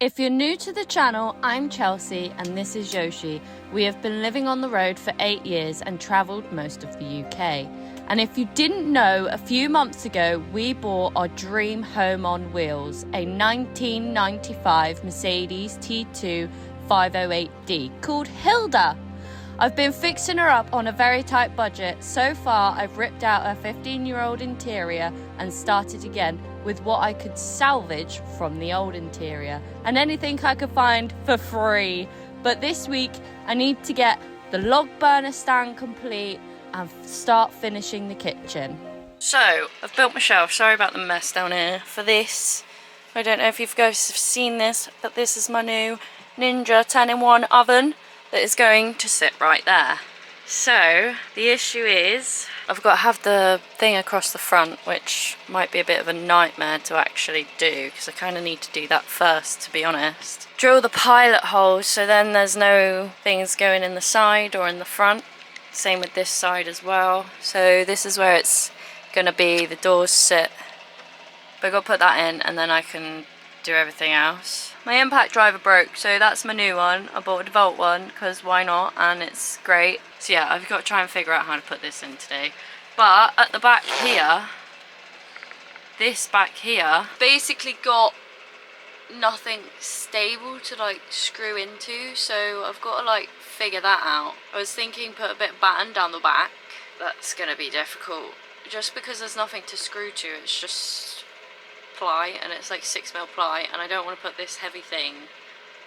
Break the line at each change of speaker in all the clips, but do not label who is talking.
If you're new to the channel, I'm Chelsea and this is Yoshi. We have been living on the road for 8 years and travelled most of the UK. And if you didn't know, a few months ago we bought our dream home on wheels, a 1995 Mercedes T2 508D called Hilda. I've been fixing her up on a very tight budget. So far, I've ripped out a 15-year-old interior and started again with what I could salvage from the old interior and anything I could find for free. But this week, I need to get the log burner stand complete and start finishing the kitchen. So, I've built my shelf. Sorry about the mess down here. For this, I don't know if you guys have seen this, but this is my new Ninja 10-in-1 oven that is going to sit right there. So the issue is I've got to have the thing across the front, which might be a bit of a nightmare to actually do because I kind of need to do that first, to be honest. Drill the pilot holes so then there's no things going in the side or in the front. Same with this side as well. So this is where it's going to be, the doors sit. But I've got to put that in and then I can do everything else. My impact driver broke, so that's my new one. I bought a DeVault one because why not, and it's great. So yeah, I've got to try and figure out how to put this in today. But at the back here, this back here, basically got nothing stable to like screw into, so I've got to like figure that out. I was thinking put a bit of batten down the back. That's gonna be difficult just because there's nothing to screw to. It's just ply, and it's like 6mm ply, and I don't want to put this heavy thing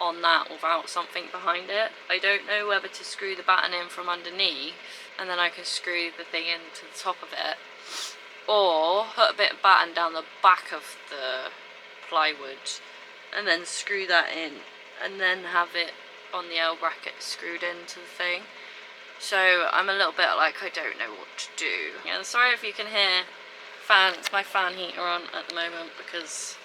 on that without something behind it. I don't know whether to screw the batten in from underneath and then I can screw the thing into the top of it, or put a bit of batten down the back of the plywood and then screw that in and then have it on the L bracket screwed into the thing. So I'm a little bit like, I don't know what to do. Yeah, sorry if you can hear it's my fan heater on at the moment because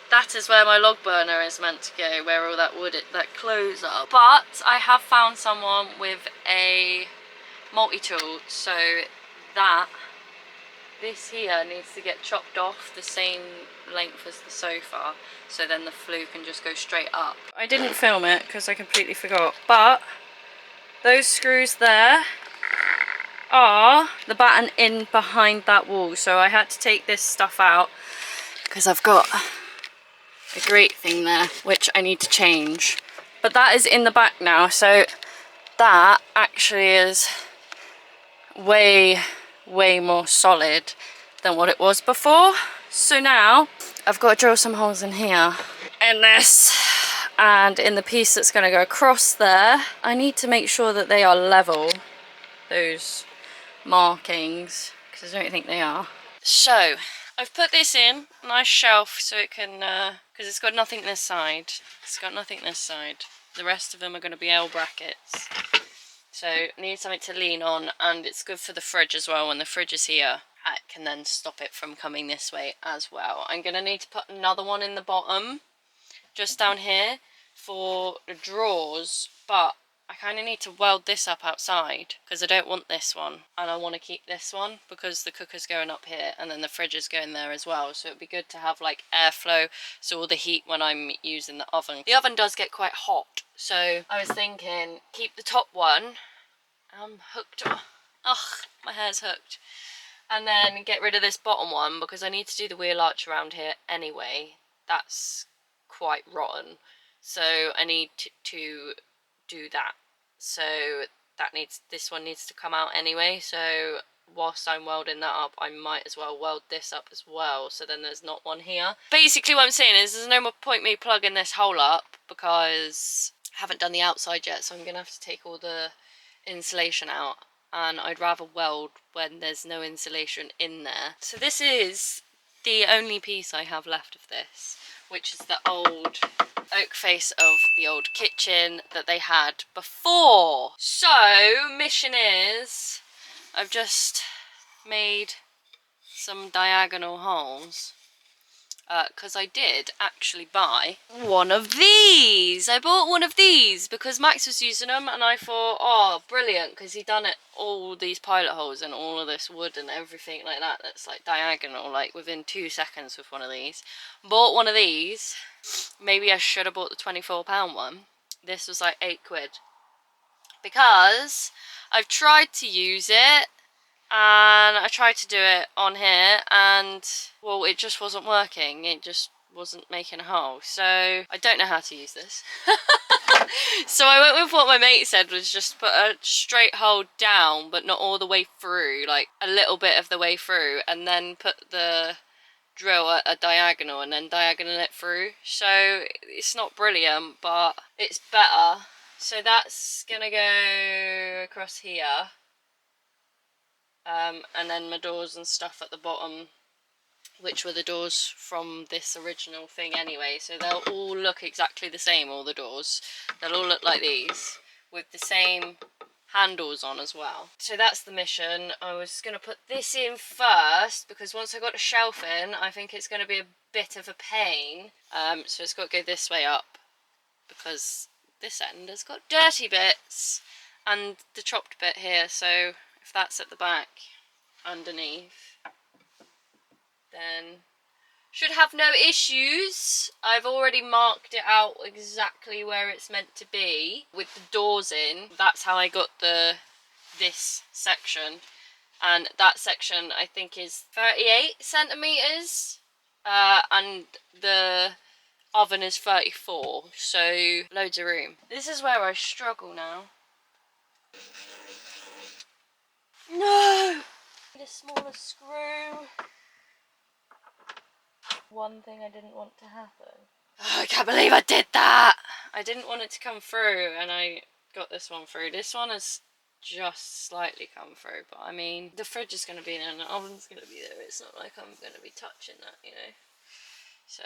that is where my log burner is meant to go, where all that wood, that close up. But I have found someone with a multi-tool, so this here needs to get chopped off the same length as the sofa, so then the flue can just go straight up. I didn't film it because I completely forgot, but those screws there are the batten in behind that wall, so I had to take this stuff out because I've got a grate thing there which I need to change, but that is in the back now, so that actually is way more solid than what it was before. So now I've got to drill some holes in here, in this, and in the piece that's going to go across there. I need to make sure that they are level, those markings, because I don't think they are. So I've put this in a nice shelf so it can, because it's got nothing this side. It's got nothing this side. The rest of them are going to be L brackets. So I need something to lean on, and it's good for the fridge as well. When the fridge is here, it can then stop it from coming this way as well. I'm going to need to put another one in the bottom, just down here, for the drawers, but I kind of need to weld this up outside because I don't want this one, and I want to keep this one because the cooker's going up here and then the fridge is going there as well, so it'd be good to have like airflow, so all the heat when I'm using the oven. The oven does get quite hot, so I was thinking keep the top one. I'm hooked. Ugh, my hair's hooked. And then get rid of this bottom one because I need to do the wheel arch around here anyway. That's quite rotten, so I need to do that. So this one needs to come out anyway, so whilst I'm welding that up I might as well weld this up as well, so then there's not one here. Basically what I'm saying is there's no more point me plugging this hole up because I haven't done the outside yet, so I'm gonna have to take all the insulation out, and I'd rather weld when there's no insulation in there. So this is the only piece I have left of this, which is the old oak face of the old kitchen that they had before. So mission is I've just made some diagonal holes because I did actually buy one of these. I bought one of these because Max was using them and I thought, oh brilliant, because he done it all these pilot holes and all of this wood and everything like that that's like diagonal, like within 2 seconds with one of these. Bought one of these maybe I should have bought the £24 one. This was like £8. Because I've tried to use it, and I tried to do it on here, and well, it just wasn't working. It just wasn't making a hole. So I don't know how to use this. So I went with what my mate said, was just put a straight hole down, but not all the way through, like a little bit of the way through, and then put the drill at a diagonal and then diagonal it through. So it's not brilliant, but it's better. So that's gonna go across here, and then my doors and stuff at the bottom, which were the doors from this original thing anyway, so they'll all look exactly the same, all the doors. They'll all look like these, with the same handles on as well. So that's the mission. I was going to put this in first, because once I got the shelf in, I think it's going to be a bit of a pain. So it's got to go this way up, because this end has got dirty bits, and the chopped bit here, so if that's at the back, underneath, then should have no issues. I've already marked it out exactly where it's meant to be with the doors in. That's how I got this section, and that section I think is 38 centimeters, and the oven is 34, so loads of room. This is where I struggle now. No! Need a smaller screw. One thing I didn't want to happen. Oh, I can't believe I did that! I didn't want it to come through, and I got this one through. This one has just slightly come through, but I mean, the fridge is going to be there and the oven's going to be there. It's not like I'm going to be touching that, you know. So,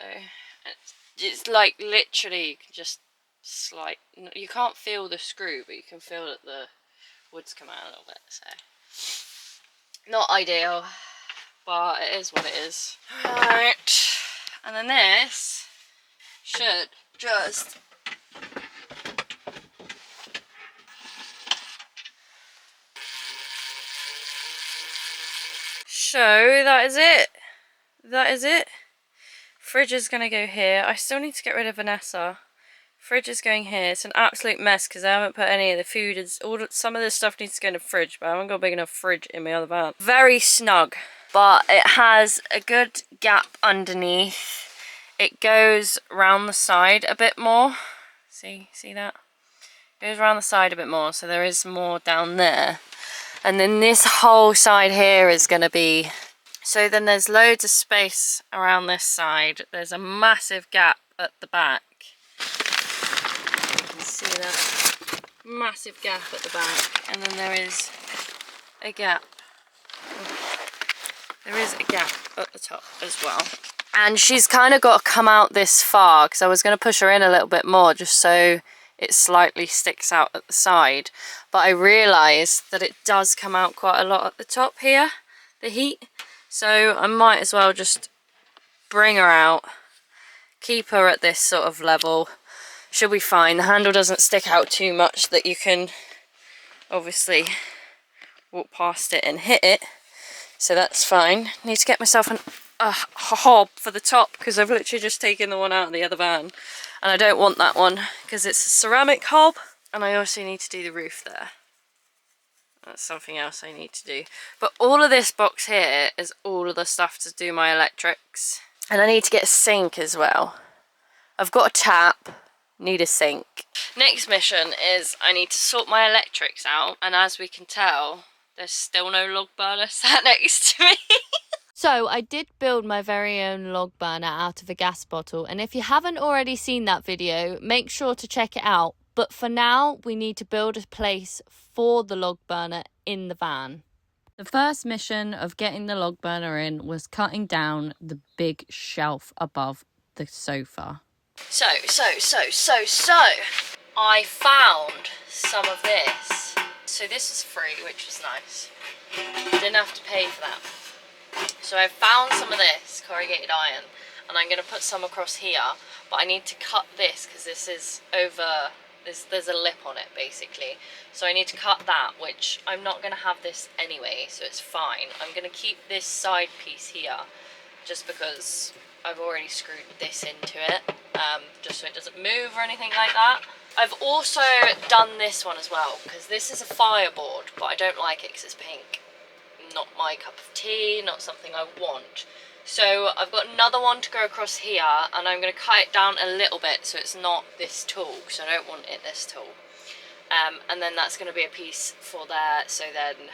it's like literally just slight. You can't feel the screw, but you can feel that the wood's come out a little bit, so. Not ideal, but it is what it is. Right. And then this should just so that is it. That is it. Fridge is going to go here. I still need to get rid of Vanessa. Fridge is going here. It's an absolute mess because I haven't put any of the food. Some of this stuff needs to go in the fridge, but I haven't got a big enough fridge in my other van. Very snug, but it has a good gap underneath. It goes round the side a bit more. See that? It goes around the side a bit more, so there is more down there. And then this whole side here is going to be... So then there's loads of space around this side. There's a massive gap at the back. You can see that. Massive gap at the back. And then there is a gap. There is a gap at the top as well. And she's kind of got to come out this far, because I was going to push her in a little bit more just so it slightly sticks out at the side. But I realised that it does come out quite a lot at the top here, the heat. So I might as well just bring her out, keep her at this sort of level. She'll be fine. The handle doesn't stick out too much that you can obviously walk past it and hit it. So that's fine. Need to get myself a hob for the top, because I've literally just taken the one out of the other van, and I don't want that one because it's a ceramic hob. And I also need to do the roof there. That's something else I need to do. But all of this box here is all of the stuff to do my electrics. And I need to get a sink as well. I've got a tap, need a sink. Next mission is I need to sort my electrics out, and as we can tell, there's still no log burner sat next to me. So I did build my very own log burner out of a gas bottle, and if you haven't already seen that video, make sure to check it out. But for now, we need to build a place for the log burner in the van. The first mission of getting the log burner in was cutting down the big shelf above the sofa. So, I found some of this. So this was free, which was nice. Didn't have to pay for that. So I found some of this corrugated iron, and I'm going to put some across here, but I need to cut this because this is over, there's a lip on it basically. So I need to cut that, which I'm not going to have this anyway, so it's fine. I'm going to keep this side piece here just because I've already screwed this into it, just so it doesn't move or anything like that. I've also done this one as well, because this is a fireboard, but I don't like it because it's pink. Not my cup of tea, not something I want. So I've got another one to go across here, and I'm going to cut it down a little bit so it's not this tall, because I don't want it this tall. And then that's going to be a piece for there, so then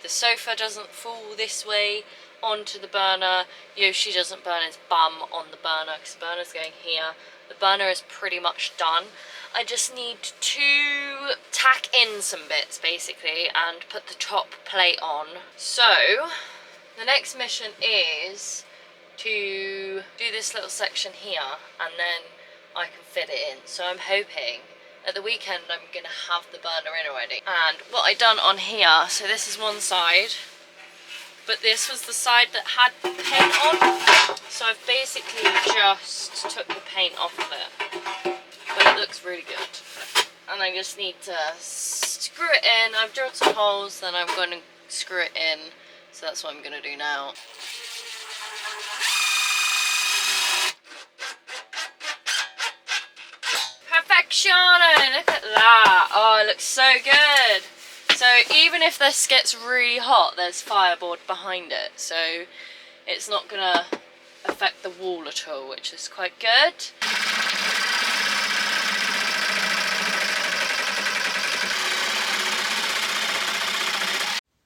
the sofa doesn't fall this way onto the burner. Yoshi doesn't burn his bum on the burner, because the burner's going here. The burner is pretty much done. I just need to tack in some bits, basically, and put the top plate on. So, the next mission is to do this little section here, and then I can fit it in. So I'm hoping at the weekend I'm going to have the burner in already. And what I done on here, so this is one side, but this was the side that had paint on. So I've basically just took the paint off of it. But it looks really good. And I just need to screw it in. I've drilled some holes, then I'm going to screw it in. So that's what I'm going to do now. Perfection! Look at that. Oh, it looks so good. So even if this gets really hot, there's fireboard behind it. So it's not going to affect the wall at all, which is quite good.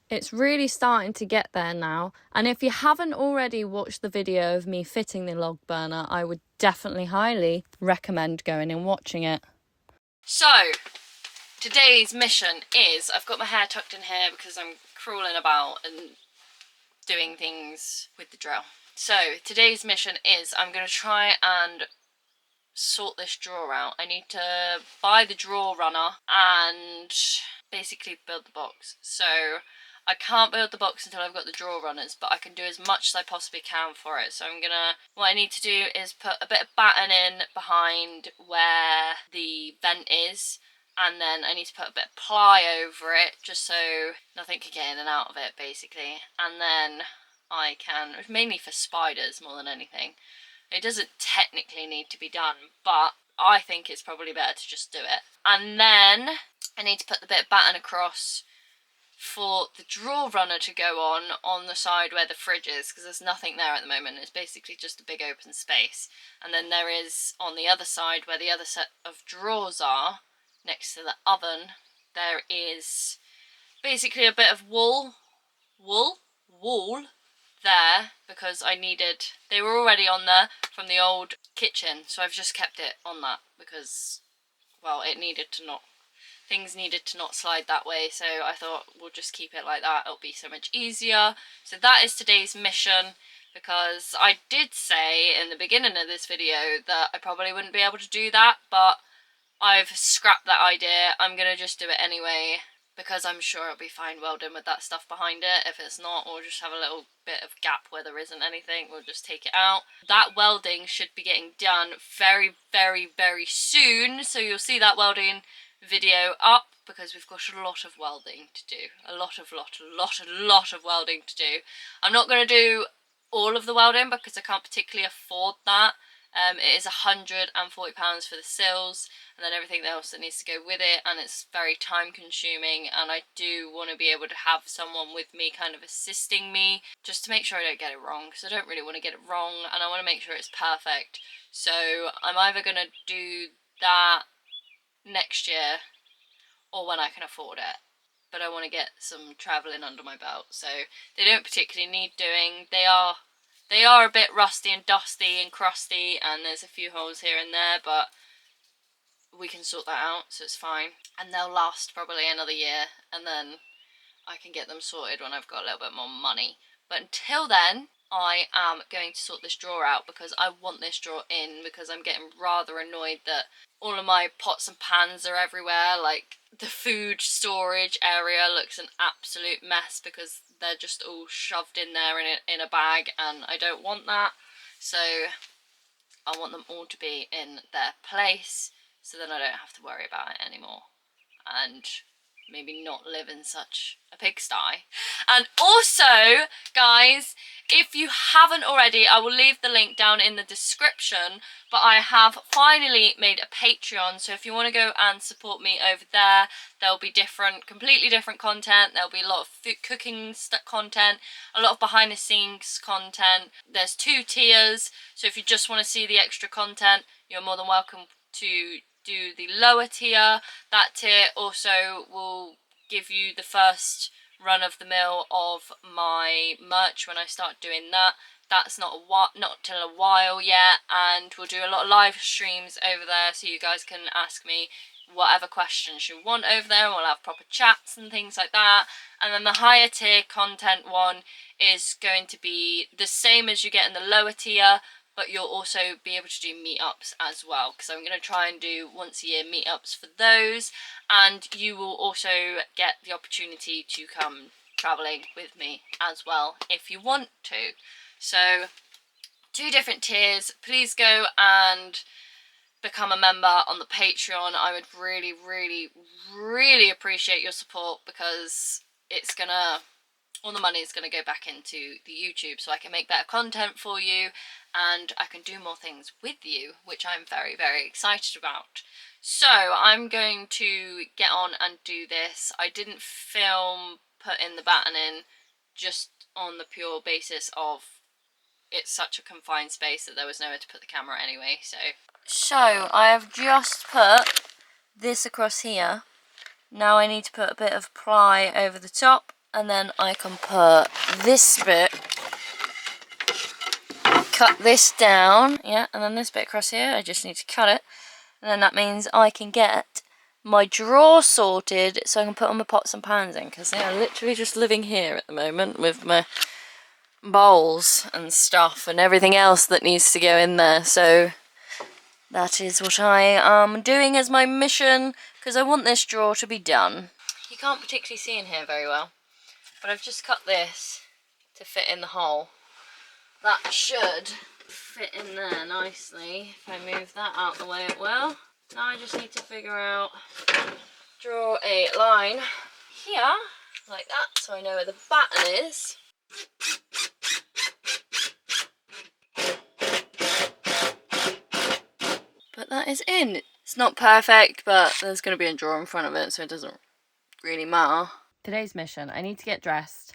It's really starting to get there now, and if you haven't already watched the video of me fitting the log burner, I would definitely highly recommend going and watching it. So, today's mission is, I've got my hair tucked in here because I'm crawling about and doing things with the drill. So, today's mission is I'm going to try and sort this drawer out. I need to buy the drawer runner and basically build the box. So I can't build the box until I've got the drawer runners, but I can do as much as I possibly can for it. So what I need to do is put a bit of batten in behind where the vent is, and then I need to put a bit of ply over it, just so nothing can get in and out of it, basically. And then I can, mainly for spiders more than anything. It doesn't technically need to be done, but I think it's probably better to just do it. And then I need to put the bit of batten across for the drawer runner to go on the side where the fridge is, because there's nothing there at the moment. It's basically just a big open space. And then there is, on the other side where the other set of drawers are, next to the oven, there is basically a bit of wall there, because they were already on there from the old kitchen, so I've just kept it on that because, well, things needed to not slide that way, so I thought we'll just keep it like that. It'll be so much easier. So that is today's mission, because I did say in the beginning of this video that I probably wouldn't be able to do that, but I've scrapped that idea. I'm going to just do it anyway, because I'm sure it'll be fine welding with that stuff behind it. If it's not, we'll just have a little bit of gap where there isn't anything. We'll just take it out. That welding should be getting done very, very, very soon. So you'll see that welding video up, because we've got a lot of welding to do. A lot of welding to do. I'm not going to do all of the welding because I can't particularly afford that. It is £140 for the sills, and then everything else that needs to go with it, and it's very time consuming, and I do want to be able to have someone with me kind of assisting me, just to make sure I don't get it wrong, because I don't really want to get it wrong, and I want to make sure it's perfect. So I'm either going to do that next year, or when I can afford it. But I want to get some travelling under my belt, so they don't particularly need doing. They are a bit rusty and dusty and crusty, and there's a few holes here and there, but we can sort that out, so it's fine. And they'll last probably another year, and then I can get them sorted when I've got a little bit more money. But until then, I am going to sort this drawer out, because I want this drawer in, because I'm getting rather annoyed that all of my pots and pans are everywhere. Like, the food storage area looks an absolute mess because they're just all shoved in there in a bag, and I don't want that. So I want them all to be in their place, so then I don't have to worry about it anymore. And maybe not live in such a pigsty. And also, guys, if you haven't already, I will leave the link down in the description, but I have finally made a Patreon, so if you want to go and support me over there, there'll be completely different content. There'll be a lot of food cooking content, a lot of behind the scenes content. There's 2 tiers, so if you just want to see the extra content, you're more than welcome to do the lower tier. That tier also will give you the first run of the mill of my merch when I start doing that. That's not till a while yet, and we'll do a lot of live streams over there, so you guys can ask me whatever questions you want over there, and we'll have proper chats and things like that. And then the higher tier content one is going to be the same as you get in the lower tier, but you'll also be able to do meetups as well, because I'm going to try and do once a year meetups for those, and you will also get the opportunity to come travelling with me as well if you want to. So 2 different tiers. Please go and become a member on the Patreon. I would really, really, really appreciate your support, because it's gonna, all the money is going to go back into the YouTube, so I can make better content for you and I can do more things with you, which I'm very, very excited about. So I'm going to get on and do this. I didn't film putting the batten in, just on the pure basis of it's such a confined space that there was nowhere to put the camera anyway. So I have just put this across here. Now I need to put a bit of ply over the top, and then I can put this bit, cut this down, yeah, and then this bit across here, I just need to cut it, and then that means I can get my drawer sorted so I can put all my pots and pans in, because they are literally just living here at the moment with my bowls and stuff and everything else that needs to go in there. So that is what I am doing as my mission, because I want this drawer to be done. You can't particularly see in here very well, but I've just cut this to fit in the hole. That should fit in there nicely. If I move that out the way, it will. Now I just need to figure out, draw a line here, like that, so I know where the batten is. But that is in. It's not perfect, but there's going to be a drawer in front of it, so it doesn't really matter. Today's mission, I need to get dressed,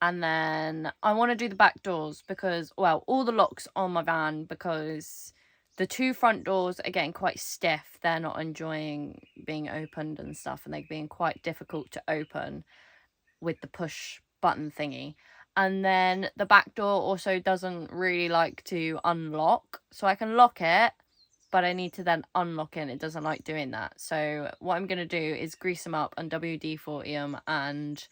and then I want to do the back doors, because, well, all the locks on my van, because the 2 front doors are getting quite stiff. They're not enjoying being opened and stuff, and they're being quite difficult to open with the push button thingy. And then the back door also doesn't really like to unlock, so I can lock it, but I need to then unlock it, and it doesn't like doing that. So what I'm going to do is grease them up and WD-40 them and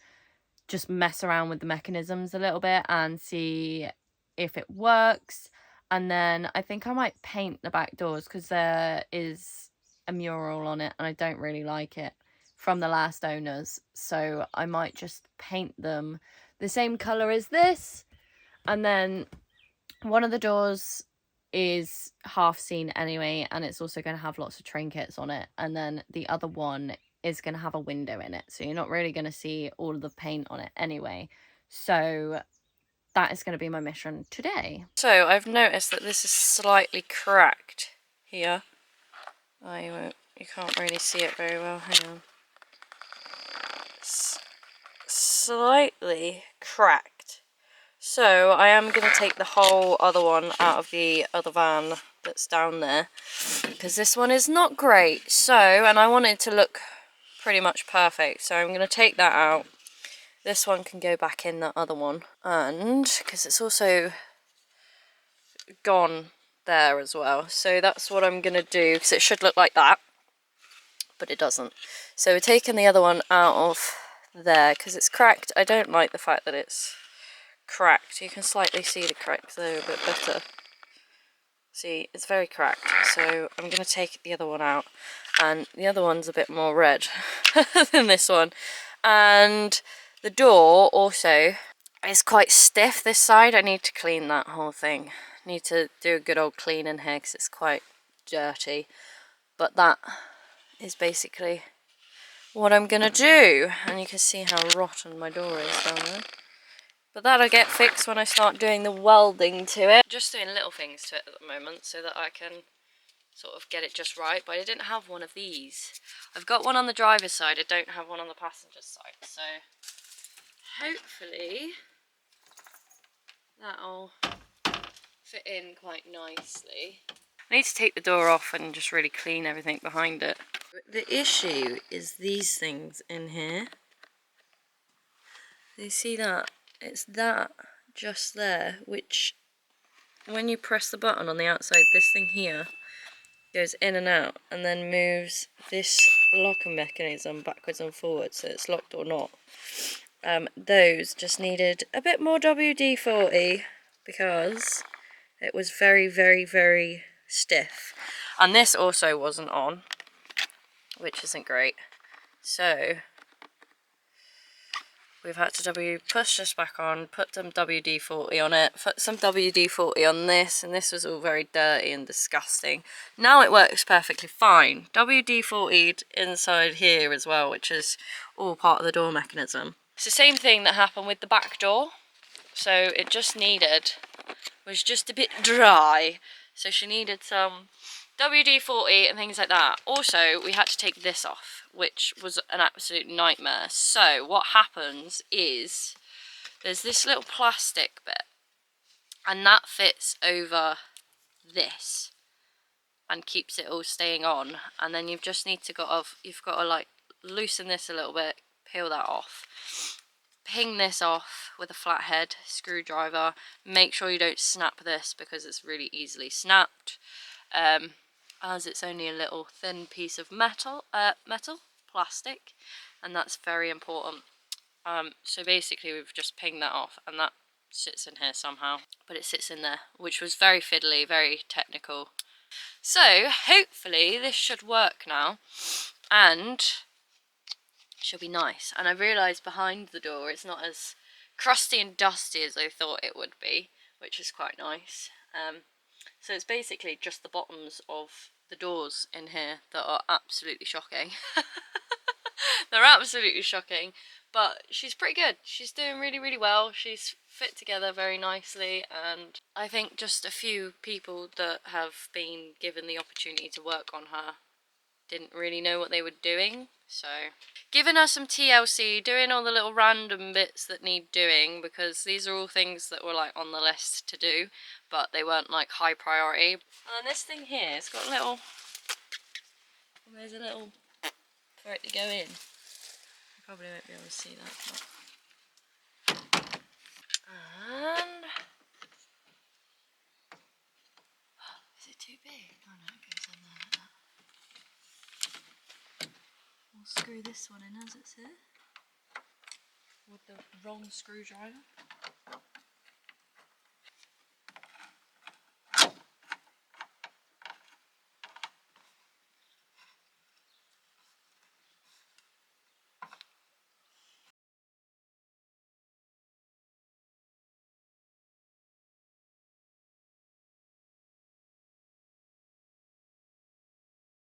just mess around with the mechanisms a little bit and see if it works. And then I think I might paint the back doors, because there is a mural on it and I don't really like it from the last owners. So I might just paint them the same colour as this. And then one of the doors is half seen anyway, and it's also going to have lots of trinkets on it, and then the other one is going to have a window in it, so you're not really going to see all of the paint on it anyway. So that is going to be my mission today. So I've noticed that this is slightly cracked here. You can't really see it very well, hang on. It's slightly cracked. So I am going to take the whole other one out of the other van that's down there, because this one is not great. So, and I want it to look pretty much perfect, so I'm going to take that out. This one can go back in that other one, and because it's also gone there as well. So that's what I'm going to do, because it should look like that, but it doesn't. So we're taking the other one out of there because it's cracked. I don't like the fact that it's cracked. You can slightly see the cracks there a bit better. See, it's very cracked, so I'm going to take the other one out, and the other one's a bit more red than this one. And the door also is quite stiff this side. I need to clean that whole thing. Need to do a good old clean in here because it's quite dirty. But that is basically what I'm gonna do. And you can see how rotten my door is down there. But that'll get fixed when I start doing the welding to it. Just doing little things to it at the moment so that I can sort of get it just right, but I didn't have one of these. I've got one on the driver's side, I don't have one on the passenger's side, so hopefully that'll fit in quite nicely. I need to take the door off and just really clean everything behind it. The issue is these things in here. You see that? It's that just there, which when you press the button on the outside, this thing here goes in and out and then moves this locking mechanism backwards and forwards so it's locked or not. Those just needed a bit more WD-40 because it was very, very, very stiff. And this also wasn't on, which isn't great. So we've had to push this back on, put some WD-40 on it, put some WD-40 on this, and this was all very dirty and disgusting. Now it works perfectly fine. WD-40'd inside here as well, which is all part of the door mechanism. It's the same thing that happened with the back door. So it just was just a bit dry. So she needed some WD-40 and things like that. Also, we had to take this off, which was an absolute nightmare. So what happens is there's this little plastic bit and that fits over this and keeps it all staying on, and then you've got to like loosen this a little bit, peel that off, ping this off with a flathead screwdriver. Make sure you don't snap this because it's really easily snapped. As it's only a little thin piece of plastic, and that's very important. So basically we've just pinged that off and that sits in here somehow, but it sits in there, which was very fiddly, very technical. So hopefully this should work now and should be nice. And I realised behind the door it's not as crusty and dusty as I thought it would be, which is quite nice. So it's basically just the bottoms of the doors in here that are absolutely shocking. They're absolutely shocking, but she's pretty good. She's doing really, really well. She's fit together very nicely, and I think just a few people that have been given the opportunity to work on her didn't really know what they were doing. So giving her some TLC, doing all the little random bits that need doing, because these are all things that were like on the list to do, but they weren't like high priority. And then this thing here, it's got a little, there's a little for it to go in. You probably won't be able to see that, but. And is it too big? Oh no, it goes in there like that. We'll screw this one in as it's here with the wrong screwdriver.